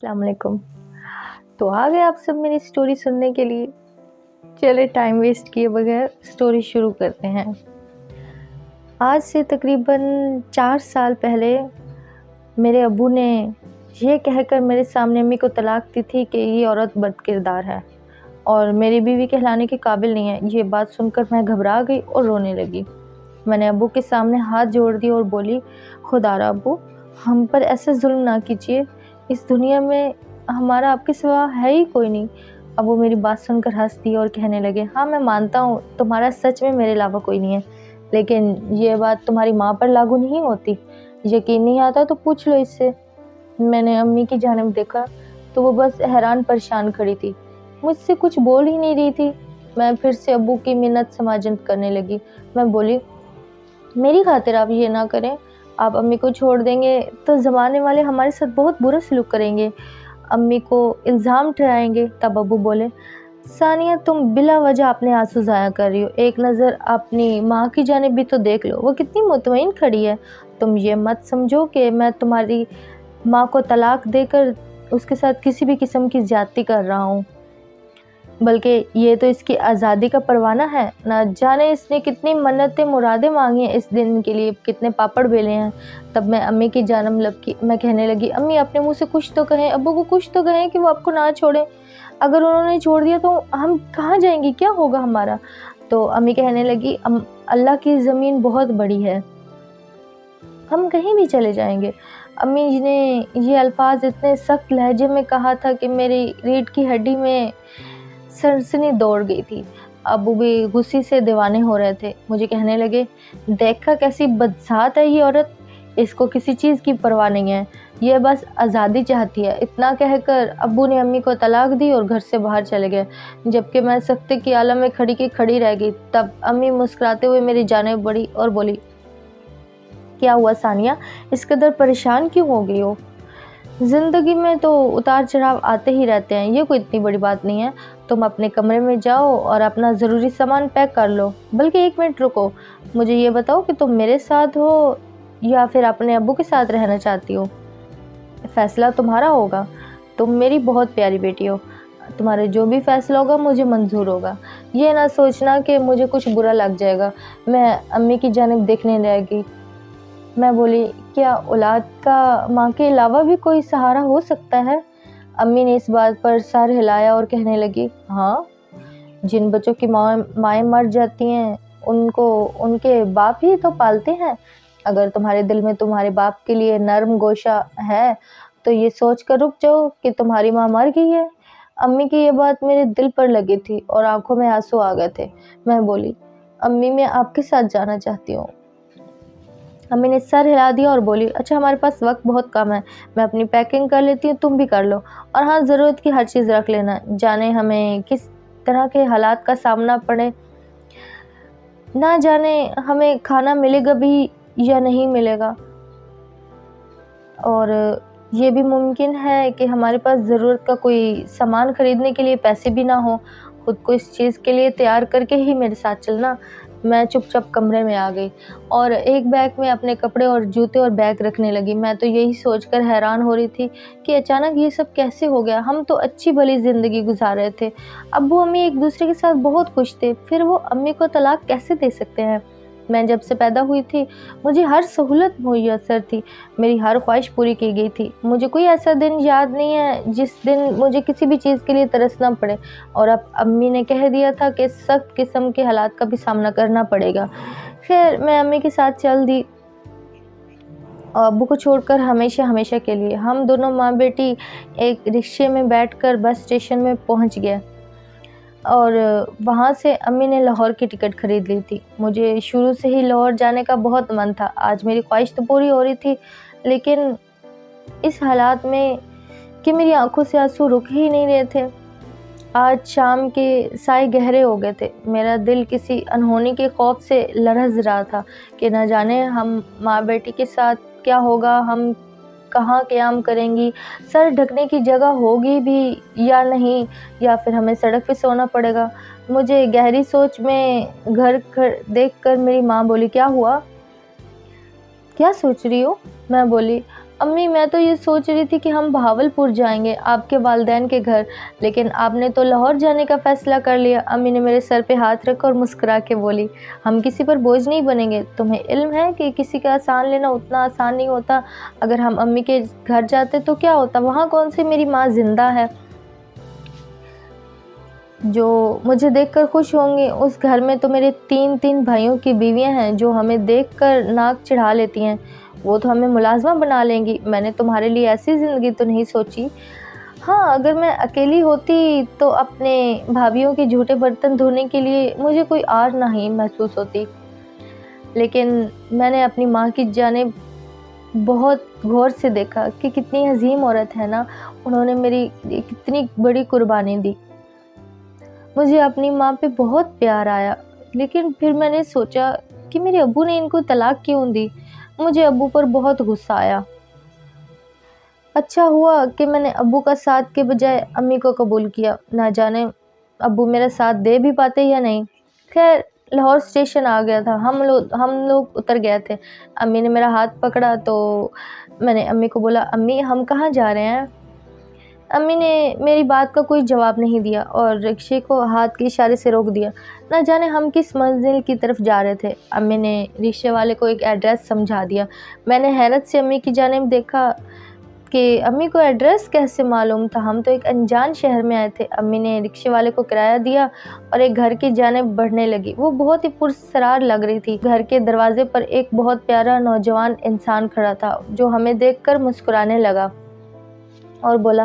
अस्सलाम वालेकुम। तो आ गए आप सब मेरी स्टोरी सुनने के लिए। चले टाइम वेस्ट किए बगैर स्टोरी शुरू करते हैं। आज से तकरीबन 4 साल पहले मेरे अब्बू ने ये कहकर मेरे सामने अम्मी को तलाक दी थी कि ये औरत बदकिरदार है और मेरी बीवी कहलाने के काबिल नहीं है। ये बात सुनकर मैं घबरा गई और रोने लगी। मैंने अब्बू के सामने हाथ जोड़ दिए और बोली, खुदारा अब्बू, हम पर ऐसा जुल्म ना कीजिए। इस दुनिया में हमारा आपके सिवा है ही कोई नहीं। अब वो मेरी बात सुनकर हंस दिए और कहने लगे, हाँ मैं मानता हूँ तुम्हारा सच में मेरे अलावा कोई नहीं है, लेकिन ये बात तुम्हारी माँ पर लागू नहीं होती। यकीन नहीं आता तो पूछ लो इससे। मैंने अम्मी की जानिब देखा तो वो बस हैरान परेशान खड़ी थी, मुझसे कुछ बोल ही नहीं रही थी। मैं फिर से अब्बू की मिन्नत समाजत करने लगी। मैं बोली, मेरी खातिर आप ये ना करें। आप अम्मी को छोड़ देंगे तो ज़माने वाले हमारे साथ बहुत बुरा सलूक करेंगे, अम्मी को इल्ज़ाम ठहराएंगे। तब अब्बू बोले, सानिया तुम बिला वजह अपने आंसू ज़ाया कर रही हो। एक नज़र अपनी माँ की जानिब भी तो देख लो, वो कितनी मुतमईन खड़ी है। तुम ये मत समझो कि मैं तुम्हारी माँ को तलाक देकर उसके साथ किसी भी किस्म की ज़्यादती कर रहा हूँ, बल्कि ये तो इसकी आज़ादी का परवाना है। ना जाने इसने कितनी मन्नतें मुरादें मांगी हैं इस दिन के लिए, कितने पापड़ बेले हैं। तब मैं अम्मी की जानब लपकी। मैं कहने लगी, अम्मी अपने मुंह से कुछ तो कहें, अब्बू को कुछ तो कहें कि वो आपको ना छोड़ें। अगर उन्होंने छोड़ दिया तो हम कहाँ जाएंगी, क्या होगा हमारा। तो अम्मी कहने लगी, अल्लाह की ज़मीन बहुत बड़ी है, हम कहीं भी चले जाएंगे। अम्मी ने ये अल्फाज इतने सख्त लहजे में कहा था कि मेरी रीढ़ की हड्डी में सनसनी दौड़ गई थी। अब्बू भी गुस्से से दीवाने हो रहे थे। मुझे कहने लगे, देखा कैसी बदसात है ये औरत, इसको किसी चीज़ की परवाह नहीं है, ये बस आज़ादी चाहती है। इतना कहकर अब्बू ने अम्मी को तलाक दी और घर से बाहर चले गए, जबकि मैं सख्ती की आलम में खड़ी की खड़ी रह गई। तब अम्मी मुस्कुराते हुए मेरी जानिब बढ़ी और बोली, क्या हुआ सानिया, इस कदर परेशान क्यों हो गई हो। ज़िंदगी में तो उतार चढ़ाव आते ही रहते हैं, ये कोई इतनी बड़ी बात नहीं है। तुम अपने कमरे में जाओ और अपना ज़रूरी सामान पैक कर लो। बल्कि एक मिनट रुको, मुझे ये बताओ कि तुम मेरे साथ हो या फिर अपने अब्बू के साथ रहना चाहती हो। फ़ैसला तुम्हारा होगा, तुम मेरी बहुत प्यारी बेटी हो, तुम्हारे जो भी फ़ैसला होगा मुझे मंजूर होगा। ये ना सोचना कि मुझे कुछ बुरा लग जाएगा। मैं अम्मी की जानिब देखने लगी। मैं बोली, क्या औलाद का माँ के अलावा भी कोई सहारा हो सकता है। अम्मी ने इस बात पर सर हिलाया और कहने लगी, हाँ, जिन बच्चों की माएँ मर जाती हैं उनको उनके बाप ही तो पालते हैं। अगर तुम्हारे दिल में तुम्हारे बाप के लिए नरम गोशा है तो ये सोच कर रुक जाओ कि तुम्हारी माँ मर गई है। अम्मी की ये बात मेरे दिल पर लगी थी और आंखों में आंसू आ गए थे। मैं बोली, अम्मी मैं आपके साथ जाना चाहती हूँ। अम्मी ने सर हिला दिया और बोली, अच्छा हमारे पास वक्त बहुत कम है, मैं अपनी पैकिंग कर लेती हूँ, तुम भी कर लो। और हाँ, ज़रूरत की हर चीज़ रख लेना, जाने हमें किस तरह के हालात का सामना पड़े, ना जाने हमें खाना मिलेगा भी या नहीं मिलेगा, और ये भी मुमकिन है कि हमारे पास ज़रूरत का कोई सामान ख़रीदने के लिए पैसे भी ना हो। खुद को इस चीज़ के लिए तैयार करके ही मेरे साथ चलना। मैं चुपचाप कमरे में आ गई और एक बैग में अपने कपड़े और जूते और बैग रखने लगी। मैं तो यही सोचकर हैरान हो रही थी कि अचानक ये सब कैसे हो गया। हम तो अच्छी भली ज़िंदगी गुजार रहे थे, अब्बू अम्मी एक दूसरे के साथ बहुत खुश थे, फिर वो अम्मी को तलाक कैसे दे सकते हैं। मैं जब से पैदा हुई थी मुझे हर सहूलत मुयस्सर थी, मेरी हर ख्वाहिश पूरी की गई थी। मुझे कोई ऐसा दिन याद नहीं है जिस दिन मुझे किसी भी चीज़ के लिए तरसना पड़े, और अब अम्मी ने कह दिया था कि सख्त किस्म के हालात का भी सामना करना पड़ेगा। खैर मैं अम्मी के साथ चल दी और अब्बू को छोड़कर हमेशा हमेशा के लिए। हम दोनों माँ बेटी एक रिक्शे में बैठकर बस स्टेशन में पहुँच गए और वहाँ से अम्मी ने लाहौर की टिकट ख़रीद ली थी। मुझे शुरू से ही लाहौर जाने का बहुत मन था। आज मेरी ख्वाहिश तो पूरी हो रही थी, लेकिन इस हालात में कि मेरी आंखों से आंसू रुक ही नहीं रहे थे। आज शाम के साए गहरे हो गए थे। मेरा दिल किसी अनहोनी के खौफ से लरज़ रहा था कि न जाने हम माँ बेटी के साथ क्या होगा, हम कहाँ क़याम करेंगी, सर ढकने की जगह होगी भी या नहीं, या फिर हमें सड़क पे सोना पड़ेगा। मुझे गहरी सोच में घर देखकर मेरी माँ बोली, क्या हुआ, क्या सोच रही हो। मैं बोली, امی میں تو یہ سوچ رہی تھی کہ ہم بہاولپور جائیں گے آپ کے والدین کے گھر، لیکن آپ نے تو لاہور جانے کا فیصلہ کر لیا۔ امی نے میرے سر پہ ہاتھ رکھا اور مسکرا کے بولی، ہم کسی پر بوجھ نہیں بنیں گے۔ تمہیں علم ہے کہ کسی کا آسان لینا اتنا آسان نہیں ہوتا۔ اگر ہم امی کے گھر جاتے تو کیا ہوتا؟ وہاں کون سی میری ماں زندہ ہے جو مجھے دیکھ کر خوش ہوں گی؟ اس گھر میں تو میرے تین بھائیوں کی بیویاں ہیں جو ہمیں دیکھ کر ناک چڑھا لیتی ہیں، وہ تو ہمیں ملازمہ بنا لیں گی۔ میں نے تمہارے لیے ایسی زندگی تو نہیں سوچی۔ ہاں، اگر میں اکیلی ہوتی تو اپنے بھابھیوں کے جھوٹے برتن دھونے کے لیے مجھے کوئی آر نہیں محسوس ہوتی، لیکن میں نے اپنی ماں کی جانب بہت غور سے دیکھا کہ کتنی عظیم عورت ہے نا، انہوں نے میری کتنی بڑی قربانی دی۔ مجھے اپنی ماں پہ بہت پیار آیا، لیکن پھر میں نے سوچا کہ میرے ابو نے ان کو طلاق کیوں دی؟ مجھے ابو پر بہت غصہ آیا۔ اچھا ہوا کہ میں نے ابو کا ساتھ کے بجائے امی کو قبول کیا، نہ جانے ابو میرا ساتھ دے بھی پاتے یا نہیں۔ خیر، لاہور اسٹیشن آ گیا تھا، ہم لوگ اتر گئے تھے۔ امی نے میرا ہاتھ پکڑا تو میں نے امی کو بولا، امی ہم کہاں جا رہے ہیں؟ امی نے میری بات کا کوئی جواب نہیں دیا اور رکشے کو ہاتھ کے اشارے سے روک دیا۔ نہ جانے ہم کس منزل کی طرف جا رہے تھے۔ امی نے رکشے والے کو ایک ایڈریس سمجھا دیا۔ میں نے حیرت سے امی کی جانب دیکھا کہ امی کو ایڈریس کیسے معلوم تھا؟ ہم تو ایک انجان شہر میں آئے تھے۔ امی نے رکشے والے کو کرایہ دیا اور ایک گھر کی جانب بڑھنے لگی۔ وہ بہت ہی پراسرار لگ رہی تھی۔ گھر کے دروازے پر ایک بہت پیارا نوجوان انسان کھڑا تھا جو ہمیں دیکھ کر مسکرانے لگا اور بولا،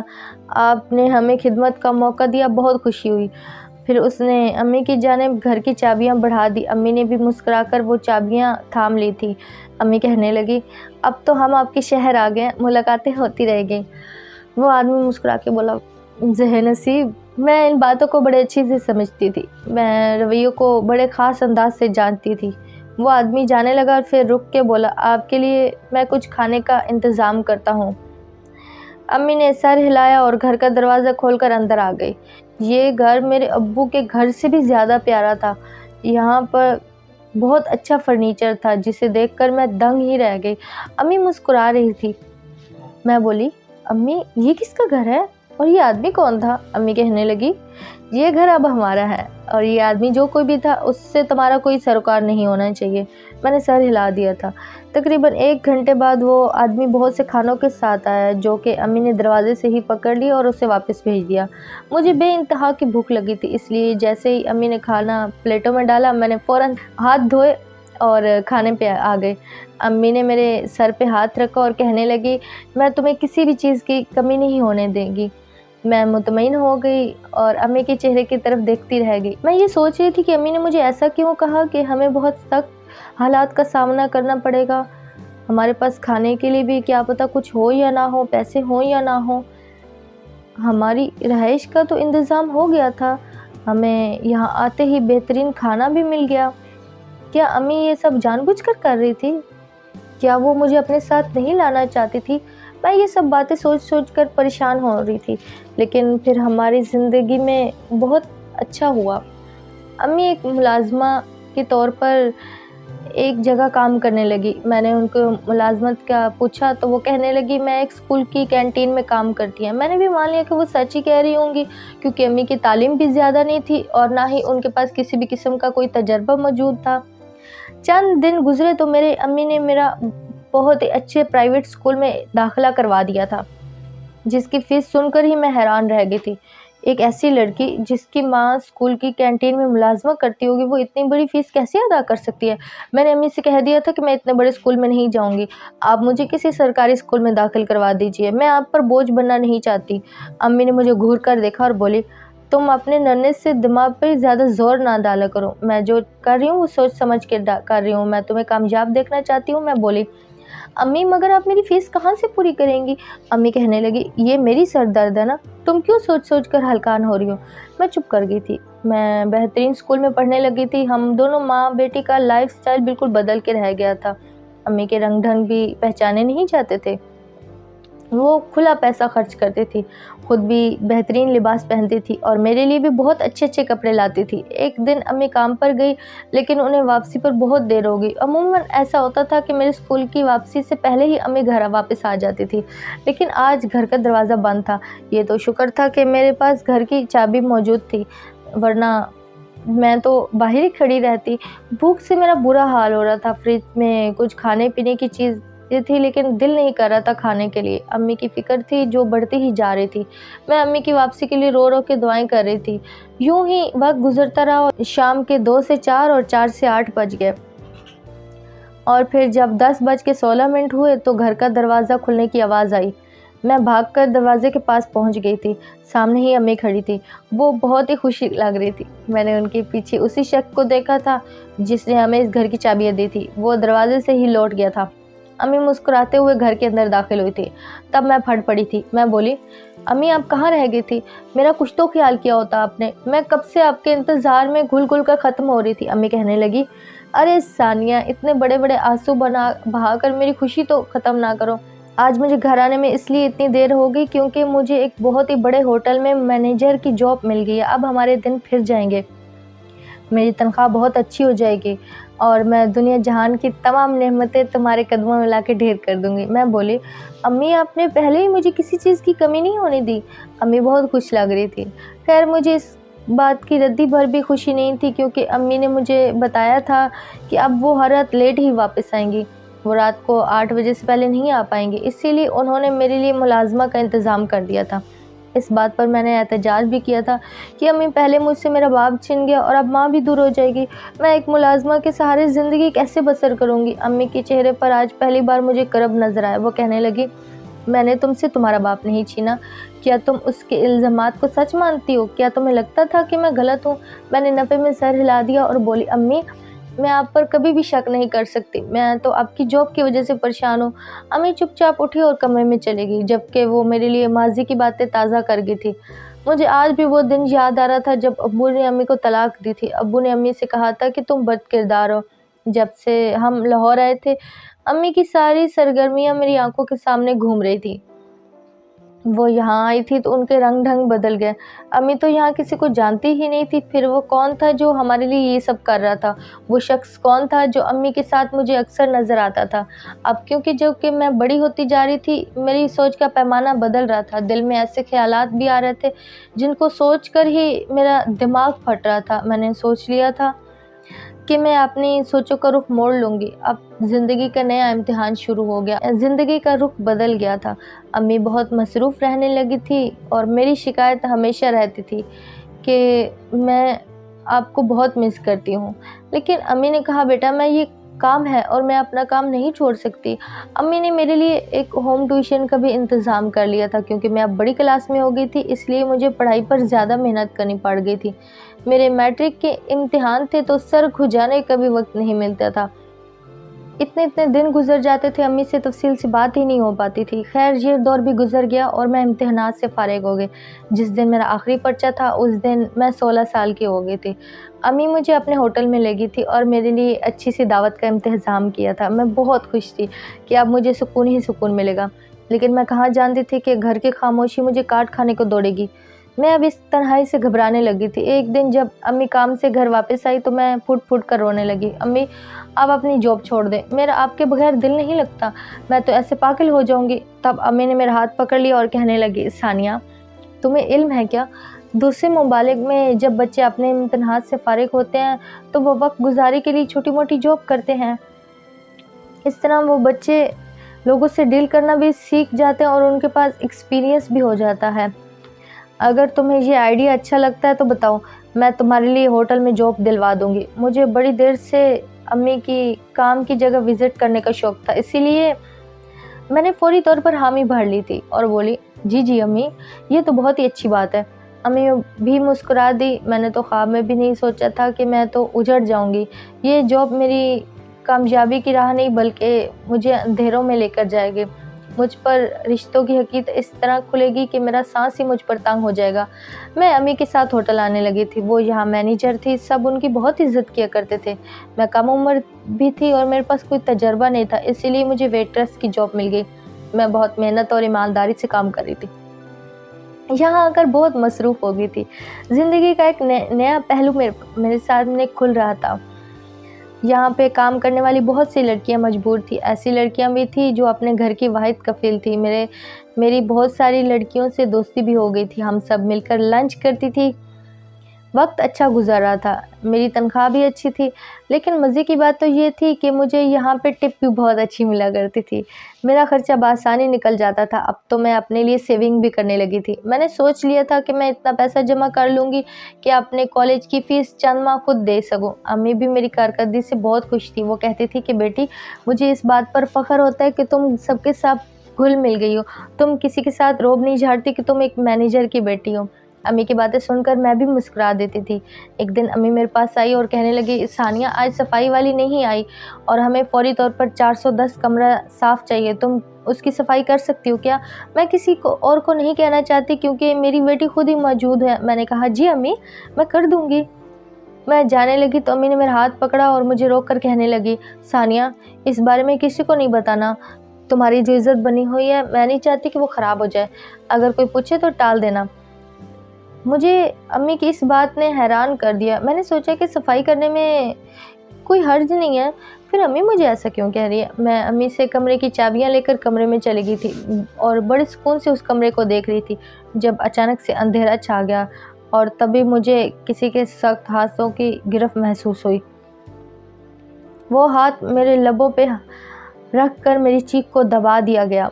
آپ نے ہمیں خدمت کا موقع دیا، بہت خوشی ہوئی۔ پھر اس نے امی کی جانب گھر کی چابیاں بڑھا دی۔ امی نے بھی مسکرا کر وہ چابیاں تھام لی تھی۔ امی کہنے لگی، اب تو ہم آپ کے شہر آ گئے، ملاقاتیں ہوتی رہ گئیں۔ وہ آدمی مسکرا کے بولا، ذہ نصیب، میں ان باتوں کو بڑے اچھی سے سمجھتی تھی، میں رویوں کو بڑے خاص انداز سے جانتی تھی۔ وہ آدمی جانے لگا اور پھر رک کے بولا، آپ کے لیے میں کچھ کھانے کا انتظام کرتا ہوں۔ امی نے سر ہلایا اور گھر کا دروازہ کھول کر اندر آ گئی۔ یہ گھر میرے ابو کے گھر سے بھی زیادہ پیارا تھا۔ یہاں پر بہت اچھا فرنیچر تھا جسے دیکھ کر میں دنگ ہی رہ گئی۔ امی مسکرا رہی تھی۔ میں بولی، امی یہ کس کا گھر ہے اور یہ آدمی کون تھا؟ امی کہنے لگی، یہ گھر اب ہمارا ہے اور یہ آدمی جو کوئی بھی تھا اس سے تمہارا کوئی سروکار نہیں ہونا چاہیے۔ میں نے سر ہلا دیا تھا۔ تقریباً 1 گھنٹے بعد وہ آدمی بہت سے کھانوں کے ساتھ آیا جو کہ امی نے دروازے سے ہی پکڑ لی اور اسے واپس بھیج دیا۔ مجھے بے انتہا کی بھوک لگی تھی، اس لیے جیسے ہی امی نے کھانا پلیٹوں میں ڈالا میں نے فوراً ہاتھ دھوئے اور کھانے پہ آ گئے۔ امی نے میرے سر پہ ہاتھ رکھا اور کہنے لگی، میں تمہیں کسی بھی چیز کی کمی نہیں ہونے دیں گی۔ میں مطمئن ہو گئی اور امی کے چہرے کی طرف دیکھتی رہ گئی۔ میں یہ سوچ رہی تھی کہ امی نے مجھے ایسا کیوں کہا کہ ہمیں بہت سخت حالات کا سامنا کرنا پڑے گا۔ ہمارے پاس کھانے کے لیے بھی کیا پتہ کچھ ہو یا نہ ہو، پیسے ہوں یا نہ ہو۔ ہماری رہائش کا تو انتظام ہو گیا تھا، ہمیں یہاں آتے ہی بہترین کھانا بھی مل گیا۔ کیا امی یہ سب جان بوجھ کر رہی تھی؟ کیا وہ مجھے اپنے ساتھ نہیں لانا چاہتی تھی؟ میں یہ سب باتیں سوچ کر پریشان ہو رہی تھی، لیکن پھر ہماری زندگی میں بہت اچھا ہوا۔ امی ایک ملازمہ کے طور پر ایک جگہ کام کرنے لگی۔ میں نے ان کو ملازمت کا پوچھا تو وہ کہنے لگی، میں ایک اسکول کی کینٹین میں کام کرتی ہیں۔ میں نے بھی مان لیا کہ وہ سچ ہی کہہ رہی ہوں گی، کیونکہ امی کی تعلیم بھی زیادہ نہیں تھی اور نہ ہی ان کے پاس کسی بھی قسم کا کوئی تجربہ موجود تھا۔ چند دن گزرے تو میرے امی نے میرا بہت ہی اچھے پرائیویٹ اسکول میں داخلہ کروا دیا تھا، جس کی فیس سن کر ہی میں حیران رہ گئی تھی۔ ایک ایسی لڑکی جس کی ماں اسکول کی کینٹین میں ملازمہ کرتی ہوگی، وہ اتنی بڑی فیس کیسے ادا کر سکتی ہے؟ میں نے امی سے کہہ دیا تھا کہ میں اتنے بڑے اسکول میں نہیں جاؤں گی، آپ مجھے کسی سرکاری اسکول میں داخل کروا دیجیے، میں آپ پر بوجھ بننا نہیں چاہتی۔ امی نے مجھے گھور کر دیکھا اور بولی، تم اپنے ننھے سے دماغ پر زیادہ زور نہ ڈالا کرو، میں جو کر رہی ہوں وہ سوچ سمجھ کے کر رہی ہوں، میں تمہیں کامیاب دیکھنا چاہتی ہوں۔ میں بولی، امی مگر آپ میری فیس کہاں سے پوری کریں گی؟ امی کہنے لگی، یہ میری سر درد ہے نا، تم کیوں سوچ کر ہلکان ہو رہی ہو؟ میں چپ کر گئی تھی۔ میں بہترین اسکول میں پڑھنے لگی تھی، ہم دونوں ماں بیٹی کا لائف سٹائل بالکل بدل کے رہ گیا تھا، امی کے رنگ ڈھنگ بھی پہچانے نہیں جاتے تھے۔ وہ کھلا پیسہ خرچ کرتی تھی، خود بھی بہترین لباس پہنتی تھی اور میرے لیے بھی بہت اچھے اچھے کپڑے لاتی تھی۔ ایک دن امی کام پر گئی لیکن انہیں واپسی پر بہت دیر ہو گئی۔ عموماً ایسا ہوتا تھا کہ میرے اسکول کی واپسی سے پہلے ہی امی گھر واپس آ جاتی تھی، لیکن آج گھر کا دروازہ بند تھا۔ یہ تو شکر تھا کہ میرے پاس گھر کی چابی موجود تھی، ورنہ میں تو باہر ہی کھڑی رہتی۔ بھوک سے میرا برا حال ہو رہا تھا، فریج میں کچھ کھانے پینے کی چیز تھی لیکن دل نہیں کر رہا تھا کھانے کے لیے۔ امی کی فکر تھی جو بڑھتی ہی جا رہی تھی۔ میں امی کی واپسی کے لیے رو رو کے دعائیں کر رہی تھی۔ یوں ہی وقت گزرتا رہا اور شام کے 2 سے 4 اور 4 سے 8 بج گئے، اور پھر جب 10:16 ہوئے تو گھر کا دروازہ کھلنے کی آواز آئی۔ میں بھاگ کر دروازے کے پاس پہنچ گئی تھی۔ سامنے ہی امی کھڑی تھی، وہ بہت ہی خوشی لگ رہی تھی۔ میں نے ان کے پیچھے اسی شخص کو دیکھا تھا جس نے ہمیں اس گھر کی چابیاں دی تھی، وہ دروازے سے ہی لوٹ گیا تھا۔ امی مسکراتے ہوئے گھر کے اندر داخل ہوئی تھی۔ تب میں پھٹ پڑی تھی۔ میں بولی، امی آپ کہاں رہ گئی تھی؟ میرا کچھ تو خیال کیا ہوتا آپ نے، میں کب سے آپ کے انتظار میں گھل گھل کر ختم ہو رہی تھی۔ امی کہنے لگی، ارے ثانیہ، اتنے بڑے بڑے آنسو بہا کر میری خوشی تو ختم نہ کرو۔ آج مجھے گھر آنے میں اس لیے اتنی دیر ہو گئی کیونکہ مجھے ایک بہت ہی بڑے ہوٹل میں مینیجر کی جاب مل گئی ہے۔ اب ہمارے دن پھر جائیں گے، میری تنخواہ بہت اچھی ہو جائے گی اور میں دنیا جہان کی تمام نعمتیں تمہارے قدموں میں لا کے ڈھیر کر دوں گی۔ میں بولی، امی آپ نے پہلے ہی مجھے کسی چیز کی کمی نہیں ہونے دی۔ امی بہت خوش لگ رہی تھی۔ خیر مجھے اس بات کی ردی بھر بھی خوشی نہیں تھی کیونکہ امی نے مجھے بتایا تھا کہ اب وہ ہر رات لیٹ ہی واپس آئیں گی، وہ رات کو 8 بجے سے پہلے نہیں آ پائیں گی، اسی لیے انہوں نے میرے لیے ملازمہ کا انتظام کر دیا تھا۔ اس بات پر میں نے احتجاج بھی کیا تھا کہ امی پہلے مجھ سے میرا باپ چھن گیا اور اب ماں بھی دور ہو جائے گی، میں ایک ملازمہ کے سہارے زندگی کیسے بسر کروں گی؟ امی کے چہرے پر آج پہلی بار مجھے کرب نظر آیا۔ وہ کہنے لگی، میں نے تم سے تمہارا باپ نہیں چھینا، کیا تم اس کے الزامات کو سچ مانتی ہو؟ کیا تمہیں لگتا تھا کہ میں غلط ہوں؟ میں نے نفے میں سر ہلا دیا اور بولی، امی میں آپ پر کبھی بھی شک نہیں کر سکتی، میں تو آپ کی جاب کی وجہ سے پریشان ہوں۔ امی چپ چاپ اٹھی اور کمرے میں چلے گئی، جبکہ وہ میرے لیے ماضی کی باتیں تازہ کر گئی تھی۔ مجھے آج بھی وہ دن یاد آ رہا تھا جب ابو نے امی کو طلاق دی تھی۔ ابو نے امی سے کہا تھا کہ تم بد کردار ہو۔ جب سے ہم لاہور آئے تھے امی کی ساری سرگرمیاں میری آنکھوں کے سامنے گھوم رہی تھی۔ وہ یہاں آئی تھی تو ان کے رنگ ڈھنگ بدل گئے۔ امی تو یہاں کسی کو جانتی ہی نہیں تھی، پھر وہ کون تھا جو ہمارے لیے یہ سب کر رہا تھا؟ وہ شخص کون تھا جو امی کے ساتھ مجھے اکثر نظر آتا تھا؟ اب کیونکہ جو کہ میں بڑی ہوتی جا رہی تھی میری سوچ کا پیمانہ بدل رہا تھا، دل میں ایسے خیالات بھی آ رہے تھے جن کو سوچ کر ہی میرا دماغ پھٹ رہا تھا۔ میں نے سوچ لیا تھا کہ میں اپنی سوچوں کا رخ موڑ لوں گی۔ اب زندگی کا نیا امتحان شروع ہو گیا، زندگی کا رخ بدل گیا تھا۔ امی بہت مصروف رہنے لگی تھی اور میری شکایت ہمیشہ رہتی تھی کہ میں آپ کو بہت مس کرتی ہوں، لیکن امی نے کہا، بیٹا میں یہ کام ہے اور میں اپنا کام نہیں چھوڑ سکتی۔ امی نے میرے لیے ایک ہوم ٹیوشن کا بھی انتظام کر لیا تھا کیونکہ میں اب بڑی کلاس میں ہو گئی تھی، اس لیے مجھے پڑھائی پر زیادہ محنت کرنی پڑ گئی تھی۔ میرے میٹرک کے امتحان تھے تو سر کھجانے کا بھی وقت نہیں ملتا تھا، اتنے دن گزر جاتے تھے امی سے تفصیل سے بات ہی نہیں ہو پاتی تھی۔ خیر یہ دور بھی گزر گیا اور میں امتحانات سے فارغ ہو گئی۔ جس دن میرا آخری پرچہ تھا اس دن میں 16 سال کی ہو گئی تھی۔ امی مجھے اپنے ہوٹل میں لے گئی تھی اور میرے لیے اچھی سی دعوت کا انتظام کیا تھا۔ میں بہت خوش تھی کہ اب مجھے سکون ہی سکون ملے گا، لیکن میں کہاں جانتی تھی کہ گھر کی خاموشی مجھے کاٹ کھانے کو دوڑے گی۔ میں اب اس تنہائی سے گھبرانے لگی تھی۔ ایک دن جب امی کام سے گھر واپس آئی تو میں پھٹ پھٹ کر رونے لگی، امی آپ اپنی جاب چھوڑ دیں، میرا آپ کے بغیر دل نہیں لگتا، میں تو ایسے پاگل ہو جاؤں گی۔ تب امی نے میرا ہاتھ پکڑ لیا اور کہنے لگی، ثانیہ تمہیں علم ہے کیا؟ دوسرے ممالک میں جب بچے اپنے امتحانات سے فارغ ہوتے ہیں تو وہ وقت گزاری کے لیے چھوٹی موٹی جاب کرتے ہیں، اس طرح وہ بچے لوگوں سے ڈیل کرنا بھی سیکھ جاتے ہیں اور ان کے پاس ایکسپیرینس بھی ہو جاتا ہے۔ اگر تمہیں یہ آئیڈیا اچھا لگتا ہے تو بتاؤ، میں تمہارے لیے ہوٹل میں جاب دلوا دوں گی۔ مجھے بڑی دیر سے امی کی کام کی جگہ وزٹ کرنے کا شوق تھا، اسی لیے میں نے فوری طور پر حامی بھر لی تھی اور بولی، جی امی یہ تو بہت ہی اچھی بات ہے۔ امی بھی مسکرا دی۔ میں نے تو خواب میں بھی نہیں سوچا تھا کہ میں تو اجڑ جاؤں گی، یہ جاب میری کامیابی کی راہ نہیں بلکہ مجھے اندھیروں میں لے کر جائے گی، مجھ پر رشتوں کی حقیقت اس طرح کھلے گی کہ میرا سانس ہی مجھ پر تنگ ہو جائے گا۔ میں امی کے ساتھ ہوٹل آنے لگی تھی، وہ یہاں مینیجر تھی، سب ان کی بہت عزت کیا کرتے تھے۔ میں کم عمر بھی تھی اور میرے پاس کوئی تجربہ نہیں تھا، اسی لیے مجھے ویٹرس کی جاب مل گئی۔ मैं बहुत मेहनत और ईमानदारी से काम कर रही थी। यहाँ आकर बहुत मसरूफ़ हो गई थी। ज़िंदगी का एक नया पहलू मेरे सामने खुल रहा था। यहाँ पे काम करने वाली बहुत सी लड़कियाँ मजबूर थी। ऐसी लड़कियाँ भी थी जो अपने घर की वाहिद कफ़ील थी। मेरी बहुत सारी लड़कियों से दोस्ती भी हो गई थी। हम सब मिलकर लंच करती थी। वक्त अच्छा गुजर रहा था। मेरी तनख्वाह भी अच्छी थी, लेकिन मज़े की बात तो ये थी कि मुझे यहाँ पे टिप भी बहुत अच्छी मिला करती थी। मेरा खर्चा बआसानी निकल जाता था। अब तो मैं अपने लिए सेविंग भी करने लगी थी। मैंने सोच लिया था कि मैं इतना पैसा जमा कर लूँगी कि अपने कॉलेज की फ़ीस चंद माह खुद दे सकूँ। अम्मी भी मेरी कारकर्दगी से बहुत खुश थी। वो कहती थी कि बेटी, मुझे इस बात पर फ़ख्र होता है कि तुम सबके साथ घुल मिल गई हो। तुम किसी के साथ रोब नहीं झाड़ती कि तुम एक मैनेजर की बेटी हो। अम्मी की बातें सुनकर मैं भी मुस्कुरा देती थी। एक दिन अम्मी मेरे पास आई और कहने लगी, सानिया, आज सफाई वाली नहीं आई और हमें फौरी तौर पर 410 कमरा साफ़ चाहिए। तुम उसकी सफाई कर सकती हो क्या? मैं किसी को और को नहीं कहना चाहती क्योंकि मेरी बेटी खुद ही मौजूद है। मैंने कहा, जी अम्मी, मैं कर दूँगी। मैं जाने लगी तो अम्मी ने मेरा हाथ पकड़ा और मुझे रोक कर कहने लगी, सानिया, इस बारे में किसी को नहीं बताना। तुम्हारी जो इज़्ज़त बनी हुई है, मैं नहीं चाहती कि वो ख़राब हो जाए। अगर कोई पूछे तो टाल देना। मुझे अम्मी की इस बात ने हैरान कर दिया। मैंने सोचा कि सफाई करने में कोई हर्ज नहीं है, फिर अम्मी मुझे ऐसा क्यों कह रही है? मैं अम्मी से कमरे की चाबियां लेकर कमरे में चली गई थी और बड़े सुकून से उस कमरे को देख रही थी, जब अचानक से अंधेरा छा गया और तभी मुझे किसी के सख्त हाथों की गिरफ्त महसूस हुई। वो हाथ मेरे लबों पे रख कर मेरी चीख को दबा दिया गया।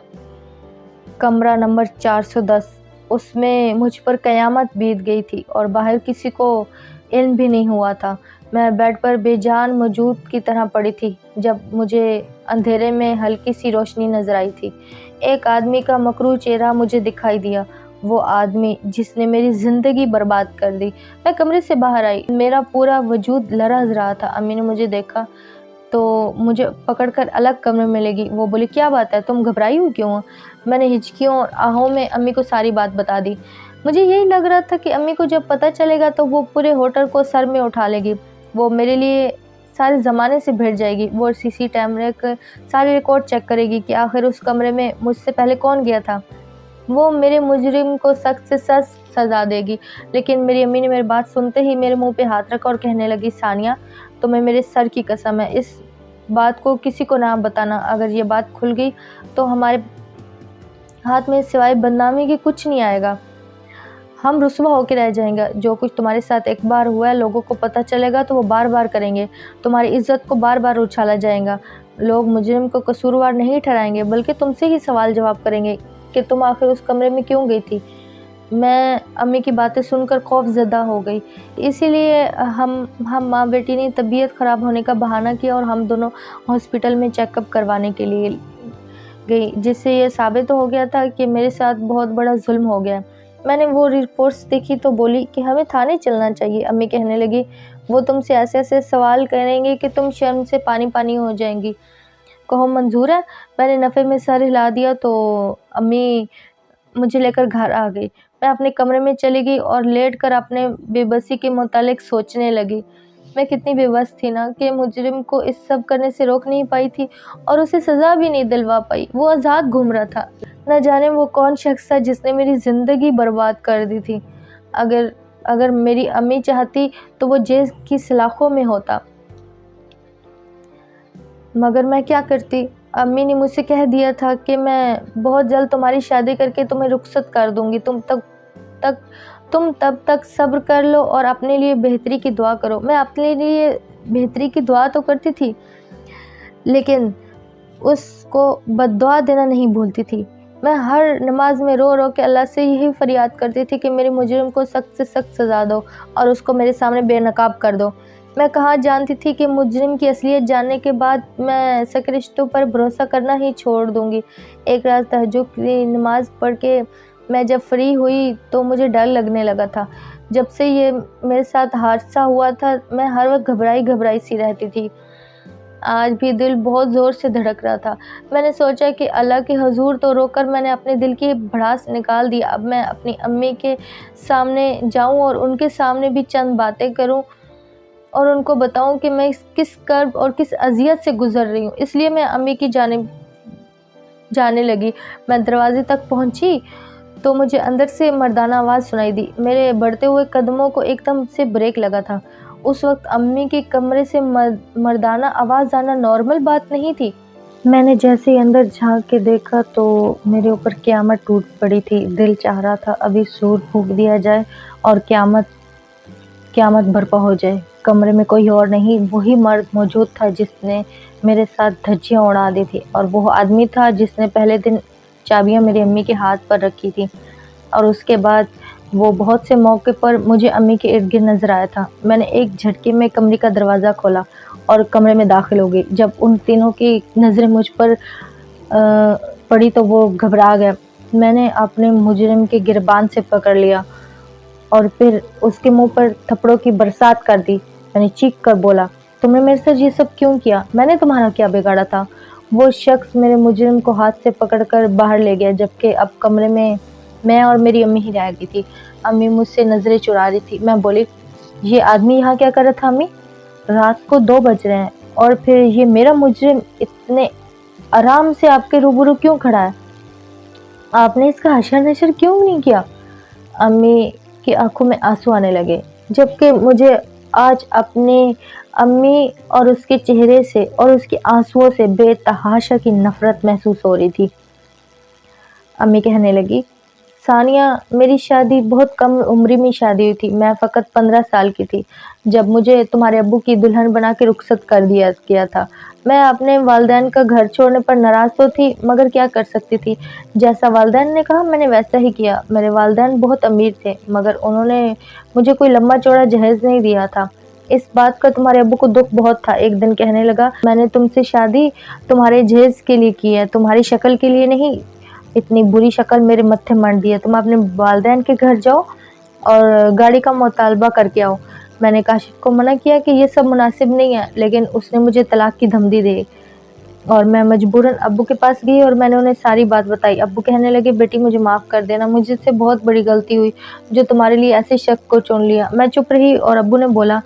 कमरा नंबर 410, उसमें मुझ पर क़यामत बीत गई थी और बाहर किसी को इल्म भी नहीं हुआ था। मैं बेड पर बेजान मौजूद की तरह पड़ी थी जब मुझे अंधेरे में हल्की सी रोशनी नज़र आई थी। एक आदमी का मकरूह चेहरा मुझे दिखाई दिया, वो आदमी जिसने मेरी ज़िंदगी बर्बाद कर दी। मैं कमरे से बाहर आई, मेरा पूरा वजूद लरज़ रहा था। अम्मी ने मुझे देखा तो मुझे पकड़कर अलग कमरे में ले गई। वो बोली, क्या बात है, तुम घबराई हुई क्यों हो? मैंने हिचकियों और आहों में अम्मी को सारी बात बता दी। मुझे यही लग रहा था कि अम्मी को जब पता चलेगा तो वो पूरे होटल को सर में उठा लेगी। वो मेरे लिए सारे ज़माने से भिड़ जाएगी। वो सीसी कैमरे के सारे रिकॉर्ड चेक करेगी कि आखिर उस कमरे में मुझसे पहले कौन गया था। वो मेरे मुजरिम को सख्त से सख्त सज़ा देगी। लेकिन मेरी अम्मी ने मेरी बात सुनते ही मेरे मुंह पे हाथ रखा और कहने लगी, सानिया, तुम्हें मेरे सर की कसम है, इस बात को किसी को ना बताना। अगर ये बात खुल गई तो हमारे हाथ में सिवाय बदनामी के कुछ नहीं आएगा। हम रुसवा होकर रह जाएंगे। जो कुछ तुम्हारे साथ एक बार हुआ है, लोगों को पता चलेगा तो वो बार बार करेंगे। तुम्हारी इज्जत को बार बार उछाला जाएगा। लोग मुजरिम को कसूरवार नहीं ठहराएंगे, बल्कि तुमसे ही सवाल जवाब करेंगे कि तुम आखिर उस कमरे में क्यों गई थी। मैं अम्मी की बातें सुनकर खौफज़दा हो गई। इसीलिए हम माँ बेटी ने तबीयत ख़राब होने का बहाना किया और हम दोनों हॉस्पिटल में चेकअप करवाने के लिए गई, जिससे ये साबित हो गया था कि मेरे साथ बहुत बड़ा जुल्म हो गया। मैंने वो रिपोर्ट्स देखी तो बोली कि हमें थाने चलना चाहिए। अम्मी कहने लगी, वो तुमसे ऐसे ऐसे सवाल करेंगे कि तुम शर्म से पानी पानी हो जाएंगी। कहो मंजूर है। मैंने नफ़े में सर हिला दिया तो अम्मी मुझे लेकर घर आ गई। मैं अपने कमरे में चली गई और लेट कर अपने बेबसी के मुतालिक सोचने लगी। मैं कितनी बेबस थी ना कि मुजरिम को इस सब करने से रोक नहीं पाई थी और उसे सज़ा भी नहीं दिलवा पाई। वो आज़ाद घूम रहा था। न जाने वो कौन शख्स था जिसने मेरी ज़िंदगी बर्बाद कर दी थी। अगर मेरी अम्मी चाहती तो वो जेल की सलाखों में होता, मगर मैं क्या करती। अम्मी ने मुझसे कह दिया था कि मैं बहुत जल्द तुम्हारी शादी करके तुम्हें रुखसत कर दूंगी। तुम तब तक सब्र कर लो और अपने लिए बेहतरी की दुआ करो। मैं अपने लिए बेहतरी की दुआ तो करती थी, लेकिन उसको बद्दुआ देना नहीं भूलती थी। मैं हर नमाज में रो रो के अल्लाह से यही फरियाद करती थी कि मेरे मुजरिम को सख्त से सख्त सज़ा दो और उसको मेरे सामने बेनकाब कर दो। मैं कहाँ जानती थी कि मुजरिम की असलियत जानने के बाद मैं सके रिश्तों पर भरोसा करना ही छोड़ दूँगी। एक रात तहज्जुद की नमाज़ पढ़ के मैं जब फ्री हुई तो मुझे डर लगने लगा था। जब से ये मेरे साथ हादसा हुआ था, मैं हर वक्त घबराई सी रहती थी। आज भी दिल बहुत ज़ोर से धड़क रहा था। मैंने सोचा कि अल्लाह के हुजूर तो रोकर मैंने अपने दिल की भड़ास निकाल दी। अब मैं अपनी अम्मी के सामने जाऊं और उनके सामने भी चंद बातें करूं और उनको बताऊं कि मैं किस कर्ब और किस अज़ियत से गुज़र रही हूं। इसलिए मैं अम्मी की जानिब जाने लगी। मैं दरवाजे तक पहुंची तो मुझे अंदर से मर्दाना आवाज़ सुनाई दी। मेरे बढ़ते हुए कदमों को एकदम से ब्रेक लगा था। उस वक्त अम्मी के कमरे से मर्दाना आवाज़ आना नॉर्मल बात नहीं थी। मैंने जैसे ही अंदर झांक के देखा तो मेरे ऊपर क़यामत टूट पड़ी थी। दिल चाह रहा था अभी सूर फूंक दिया जाए और क़यामत बर्पा हो जाए। कमरे में कोई और नहीं, वही मर्द मौजूद था जिसने मेरे साथ धज्जियाँ उड़ा दी थी, और वो आदमी था जिसने पहले दिन चाबियाँ मेरी अम्मी के हाथ पर रखी थी, और उसके बाद वो बहुत से मौके पर मुझे अम्मी के इर्द गिर्द नज़र आया था। मैंने एक झटके में कमरे का दरवाज़ा खोला और कमरे में दाखिल हो गई। जब उन तीनों की नज़रें मुझ पर पड़ी तो वो घबरा गया। मैंने अपने मुजरिम के गिरबान से पकड़ लिया और फिर उसके मुंह पर थप्पड़ों की बरसात कर दी। मैंने चीख कर बोला, तुमने मेरे साथ ये सब क्यों किया? मैंने तुम्हारा क्या बिगाड़ा था? वो शख्स मेरे मुजरिम को हाथ से पकड़कर बाहर ले गया, जबकि अब कमरे में मैं और मेरी अम्मी ही रह गई थी। अम्मी मुझसे नज़रें चुरा रही थी। मैं बोली, ये आदमी यहाँ क्या कर रहा था अम्मी? रात को 2 बज रहे हैं और फिर ये मेरा मुजरिम इतने आराम से आपके रूबरू क्यों खड़ा है? आपने इसका हशर नशर क्यों नहीं किया? अम्मी की आंखों में आंसू आने लगे, जबकि मुझे आज अपने अम्मी और उसके चेहरे से और उसके आंसुओं से बेतहाशा की नफरत महसूस हो रही थी। अम्मी कहने लगी, सानिया, मेरी शादी बहुत कम उम्र में शादी हुई थी। मैं फ़कत 15 साल की थी जब मुझे तुम्हारे अब्बू की दुल्हन बना के रुखसत कर दिया गया था। मैं अपने वालिदैन का घर छोड़ने पर नाराज़ तो थी, मगर क्या कर सकती थी। जैसा वालिदैन ने कहा मैंने वैसा ही किया। मेरे वालिदैन बहुत अमीर थे, मगर उन्होंने मुझे कोई लंबा चौड़ा जहेज़ नहीं दिया था। इस बात का तुम्हारे अब्बू को दुख बहुत था। एक दिन कहने लगा, मैंने तुमसे शादी तुम्हारे जहेज़ के लिए की है, तुम्हारी शक्ल के लिए नहीं। इतनी बुरी शक्ल मेरे मत्थे मंड दी है। तुम अपने वालिदैन के घर जाओ और गाड़ी का मुतालबा करके आओ। मैंने काशिफ को मना किया कि ये सब मुनासिब नहीं है, लेकिन उसने मुझे तलाक की धमकी दी और मैं मजबूरन अब्बू के पास गई और मैंने उन्हें सारी बात बताई। अब्बू कहने लगे, बेटी मुझे माफ़ कर देना, मुझसे बहुत बड़ी गलती हुई जो तुम्हारे लिए ऐसे शख्स को चुन लिया। मैं चुप रही और अब्बू ने बोला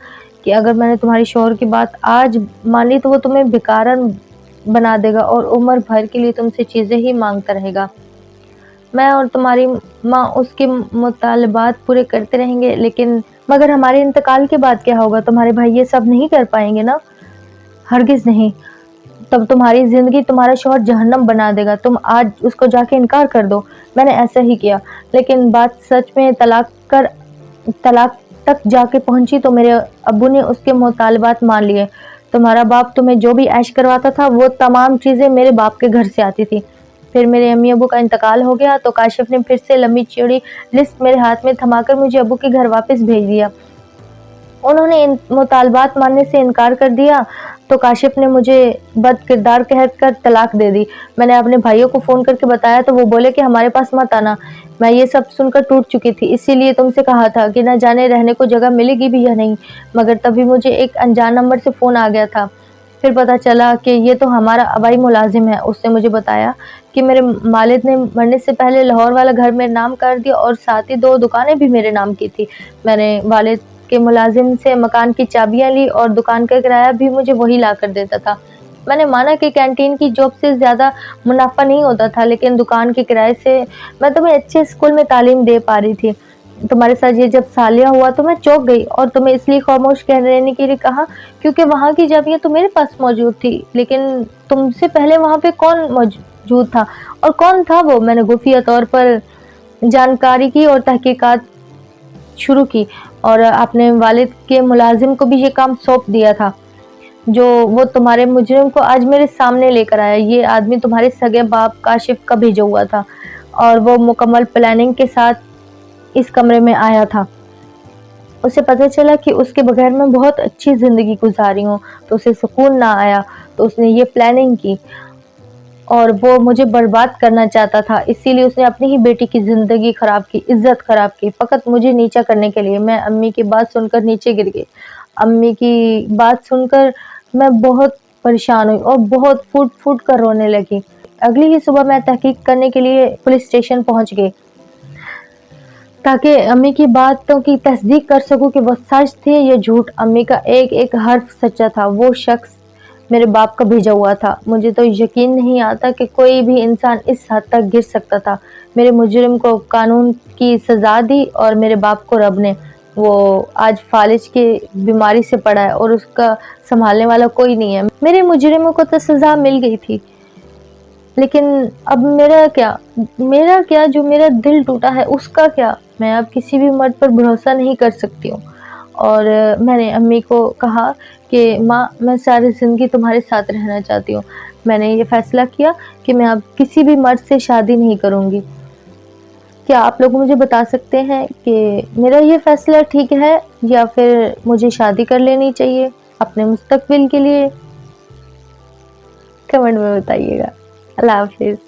कि अगर मैंने तुम्हारे शौहर की बात आज मान ली तो वो तुम्हें भिखारन बना देगा और उम्र भर के लिए तुमसे चीज़ें ही मांगता रहेगा। मैं और तुम्हारी माँ उसके मुतालबात पूरे करते रहेंगे, लेकिन मगर हमारे इंतकाल के बाद क्या होगा? तुम्हारे भाई ये सब नहीं कर पाएंगे ना? हरगिज़ नहीं। तब तुम्हारी ज़िंदगी तुम्हारा शौहर जहन्नम बना देगा। तुम आज उसको जाके इनकार कर दो। मैंने ऐसा ही किया, लेकिन बात सच में तलाक तक जाके पहुंची तो मेरे अब्बू ने उसके मुतालबात मान लिए। तुम्हारा बाप तुम्हें जो भी ऐश करवाता था वो तमाम चीज़ें मेरे बाप के घर से आती थी। फिर मेरे अम्मी अब्बू का इंतकाल हो गया तो काशिफ ने फिर से लंबी चौड़ी लिस्ट मेरे हाथ में थमाकर मुझे अब्बू के घर वापस भेज दिया। उन्होंने इन मुतालबात मानने से इनकार कर दिया तो काशिफ ने मुझे बद किरदार कहकर तलाक दे दी। मैंने अपने भाइयों को फ़ोन करके बताया तो वो बोले कि हमारे पास मत आना। मैं ये सब सुनकर टूट चुकी थी, इसीलिए तुमसे कहा था कि न जाने रहने को जगह मिलेगी भी या नहीं। मगर तभी मुझे एक अनजान नंबर से फ़ोन आ गया था। फिर पता चला कि ये तो हमारा आबाई मुलाजिम है। उसने मुझे बताया कि मेरे वालिद ने मरने से पहले लाहौर वाला घर मेरे नाम कर दिया और साथ ही 2 दुकानें भी मेरे नाम की थी। मैंने वालिद के मुलाजिम से मकान की चाबियां ली और दुकान का किराया भी मुझे वही ला कर देता था। मैंने माना कि कैंटीन की जॉब से ज़्यादा मुनाफा नहीं होता था, लेकिन दुकान के किराए से मैं तुम्हें अच्छे स्कूल में तालीम दे पा रही थी। तुम्हारे साथ ये जब सालिया हुआ तो मैं चौंक गई और तुम्हें इसलिए खामोश कह रहने के लिए कहा क्योंकि वहाँ की चाबियां तो मेरे पास मौजूद थी, लेकिन तुमसे पहले वहाँ पे कौन मौजूद था और कौन था वो? मैंने खुफिया तौर पर जानकारी की और तहकीकात शुरू की और अपने वालिद के मुलाजिम को भी ये काम सौंप दिया था जो वो तुम्हारे मुजरिम को आज मेरे सामने लेकर आया। ये आदमी तुम्हारे सगे बाप काशिफ का भेजा हुआ था और वो मुकम्मल प्लानिंग के साथ इस कमरे में आया था। उसे पता चला कि उसके बगैर मैं बहुत अच्छी ज़िंदगी गुजारी हूँ, तो उसे सुकून ना आया, तो उसने ये प्लानिंग की और वो मुझे बर्बाद करना चाहता था। इसीलिए उसने अपनी ही बेटी की ज़िंदगी ख़राब की, इज़्ज़त ख़राब की, फ़कत मुझे नीचा करने के लिए। मैं अम्मी की बात सुनकर नीचे गिर गई। अम्मी की बात सुनकर मैं बहुत परेशान हुई और बहुत फूट-फूट कर रोने लगी। अगली ही सुबह मैं तहकीक करने के लिए पुलिस स्टेशन पहुँच गई ताकि अम्मी की बातों की तस्दीक कर सकूं कि वो सच थे या झूठ। अम्मी का एक एक हर्फ सच्चा था। वो शख्स میرے باپ کا بھیجا ہوا تھا۔ مجھے تو یقین نہیں آتا کہ کوئی بھی انسان اس حد تک گر سکتا تھا۔ میرے مجرم کو قانون کی سزا دی اور میرے باپ کو رب نے، وہ آج فالج کی بیماری سے پڑا ہے اور اس کا سنبھالنے والا کوئی نہیں ہے۔ میرے مجرموں کو تو سزا مل گئی تھی، لیکن اب میرا کیا جو میرا دل ٹوٹا ہے اس کا کیا؟ میں اب کسی بھی مرد پر بھروسہ نہیں کر سکتی ہوں۔ اور میں نے امی کو کہا کہ ماں، میں ساری زندگی تمہارے ساتھ رہنا چاہتی ہوں۔ میں نے یہ فیصلہ کیا کہ میں اب کسی بھی مرد سے شادی نہیں کروں گی۔ کیا آپ لوگ مجھے بتا سکتے ہیں کہ میرا یہ فیصلہ ٹھیک ہے یا پھر مجھے شادی کر لینی چاہیے اپنے مستقبل کے لیے؟ کمنٹ میں بتائیے گا۔ اللہ حافظ۔